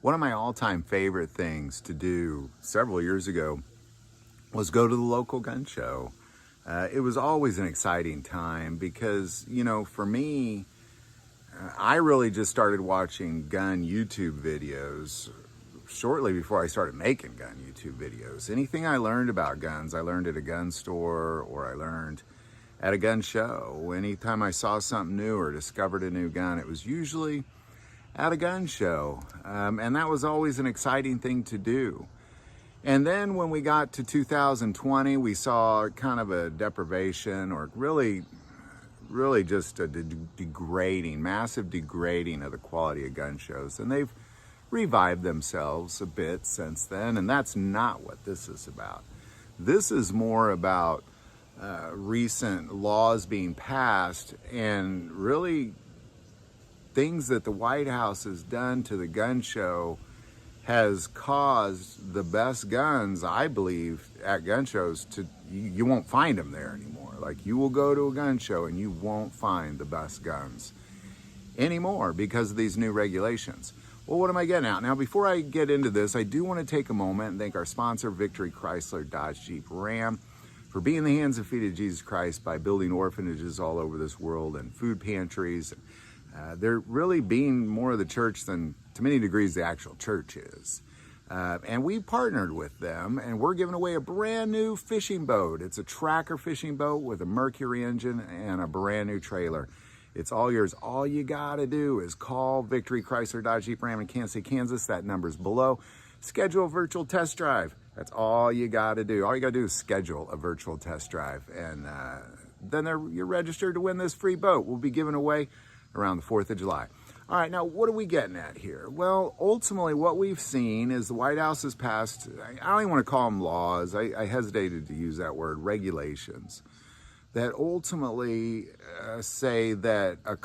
One of my all-time favorite things to do several years ago was go to the local gun show. It was always an exciting time because, for me, I really just started watching gun YouTube videos shortly before I started making gun YouTube videos. Anything I learned about guns, I learned at a gun store or I learned at a gun show. Anytime I saw something new or discovered a new gun, it was usually at a gun show. And that was always an exciting thing to do. And then when we got to 2020, we saw kind of a deprivation, or really just a massive degrading of the quality of gun shows. And they've revived themselves a bit since then. And that's not what this is about. This is more about recent laws being passed and really things that the White House has done to the gun show has caused the best guns, I believe, at gun shows you won't find them there anymore. Like, you will go to a gun show and you won't find the best guns anymore because of these new regulations. Well, what am I getting at? Now, before I get into this, I do want to take a moment and thank our sponsor, Victory Chrysler Dodge Jeep Ram, for being the hands and feet of Jesus Christ by building orphanages all over this world and food pantries. They're really being more of the church than, to many degrees, the actual church is. And we partnered with them, and we're giving away a brand new fishing boat. It's a tracker fishing boat with a Mercury engine and a brand new trailer. It's all yours. All you got to do is call Victory Chrysler Dodge Jeep Ram in Kansas City, Kansas. That number's below. Schedule a virtual test drive. That's all you got to do. All you got to do is schedule a virtual test drive, and then you're registered to win this free boat. We'll be giving away around the 4th of July. All right, now what are we getting at here? Well, ultimately what we've seen is the White House has passed, I don't even want to call them laws, I hesitated to use that word, regulations, that ultimately say that a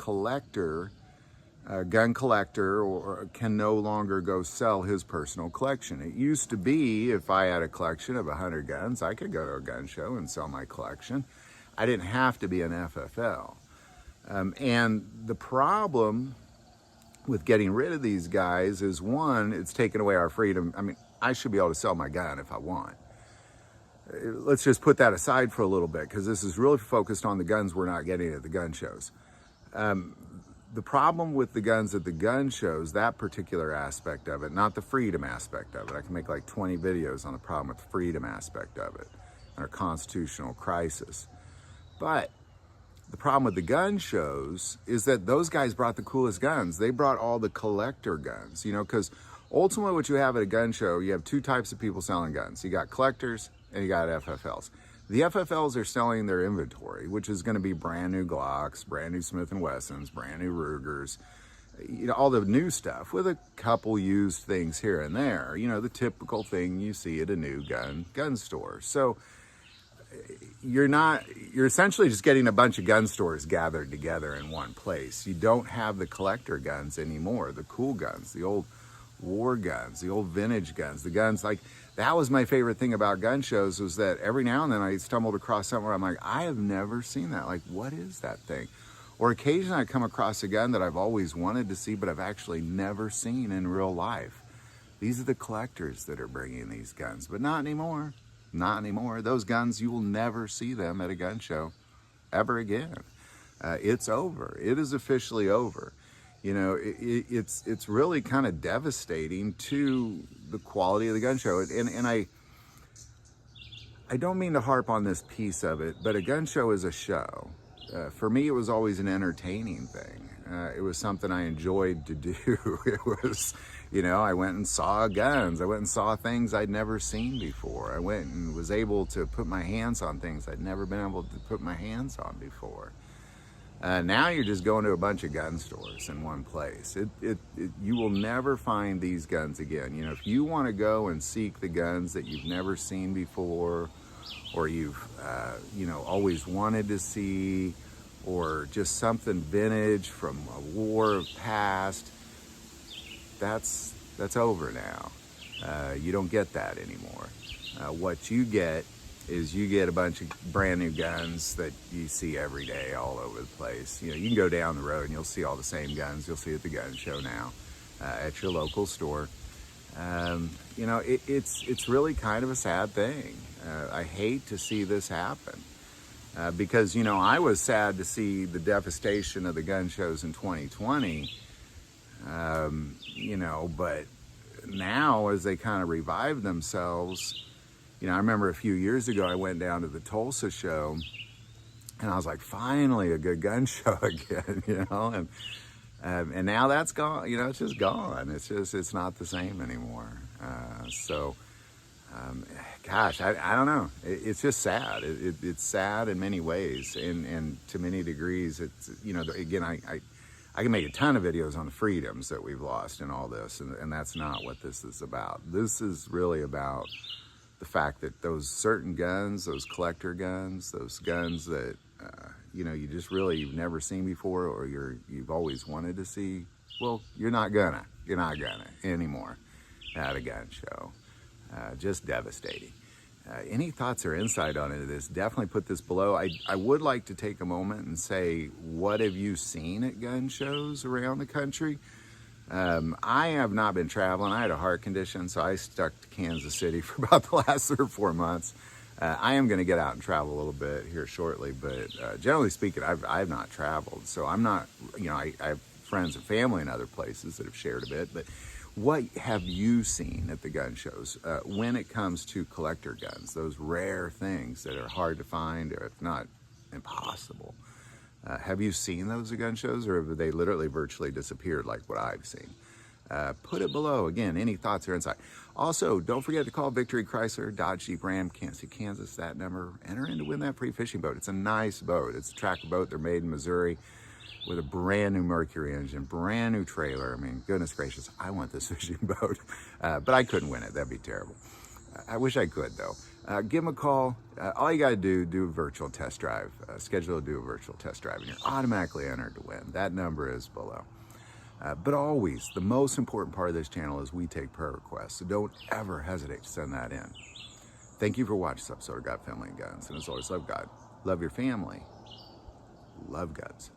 gun collector can no longer go sell his personal collection. It used to be, if I had a collection of 100 guns, I could go to a gun show and sell my collection. I didn't have to be an FFL. And the problem with getting rid of these guys is, one, it's taken away our freedom. I mean, I should be able to sell my gun if I want. Let's just put that aside for a little bit, because this is really focused on the guns we're not getting at the gun shows. The problem with the guns at the gun shows, that particular aspect of it, not the freedom aspect of it. I can make like 20 videos on the problem with the freedom aspect of it, and our constitutional crisis. But the problem with the gun shows is that those guys brought the coolest guns. They brought all the collector guns, because ultimately what you have at a gun show, you have two types of people selling guns. You got collectors and you got FFLs. The FFLs are selling their inventory, which is going to be brand new Glocks, brand new Smith & Wessons, brand new Rugers, all the new stuff with a couple used things here and there. The typical thing you see at a new gun store. So you're essentially just getting a bunch of gun stores gathered together in one place. You don't have the collector guns anymore, the cool guns, the old war guns, the old vintage guns, the guns like, that was my favorite thing about gun shows, was that every now and then I stumbled across something where I'm like, I have never seen that. Like, what is that thing? Or occasionally I come across a gun that I've always wanted to see, but I've actually never seen in real life. These are the collectors that are bringing these guns, but not anymore. Not anymore. Those guns, you will never see them at a gun show ever again. It's over. It is officially over. It's really kind of devastating to the quality of the gun show. And I don't mean to harp on this piece of it, but a gun show is a show. For me, it was always an entertaining thing. It was something I enjoyed to do. It was, I went and saw guns. I went and saw things I'd never seen before. I went and was able to put my hands on things I'd never been able to put my hands on before. Now you're just going to a bunch of gun stores in one place. You will never find these guns again. If you want to go and seek the guns that you've never seen before, or you've, always wanted to see, or just something vintage from a war past, that's over now. You don't get that anymore. What you get is a bunch of brand new guns that you see every day all over the place. You can go down the road and you'll see all the same guns you'll see at the gun show now at your local store. You know, it's really kind of a sad thing. I hate to see this happen. Because, you know, I was sad to see the devastation of the gun shows in 2020, you know, but now as they kind of revive themselves, you know, I remember a few years ago, I went down to the Tulsa show and I was like, finally a good gun show again, you know, and now that's gone, you know, it's just gone. It's not the same anymore. Gosh, I don't know. It's just sad. It's sad in many ways, and to many degrees, it's, you know, again, I can make a ton of videos on the freedoms that we've lost in all this, and that's not what this is about. This is really about the fact that those certain guns, those collector guns, those guns that, you know, you've never seen before, or you've always wanted to see, well, you're not gonna anymore at a gun show. Just devastating. Any thoughts or insight on any of this, definitely put this below. I would like to take a moment and say, what have you seen at gun shows around the country? I have not been traveling. I had a heart condition, so I stuck to Kansas City for about the last 3 or 4 months. I am going to get out and travel a little bit here shortly, but generally speaking, I've not traveled. So I'm not, you know, I have friends and family in other places that have shared a bit, but what have you seen at the gun shows when it comes to collector guns, those rare things that are hard to find, or if not impossible? Have you seen those at gun shows, or have they literally virtually disappeared like what I've seen? Put it below. Again, any thoughts or insight. Also, don't forget to call Victory Chrysler, Dodge, Jeep, Ram, Kansas City, Kansas, that number. Enter in to win that free fishing boat. It's a nice boat. It's a tracker boat. They're made in Missouri, with a brand new Mercury engine, brand new trailer. I mean, goodness gracious, I want this fishing boat, but I couldn't win it. That'd be terrible. I wish I could, though. Give them a call. All you got to do a virtual test drive. Schedule to do a virtual test drive, and you're automatically entered to win. That number is below. But always, the most important part of this channel is we take prayer requests, so don't ever hesitate to send that in. Thank you for watching this episode of God, Family, and Guns. And as always, love God, love your family, love guns.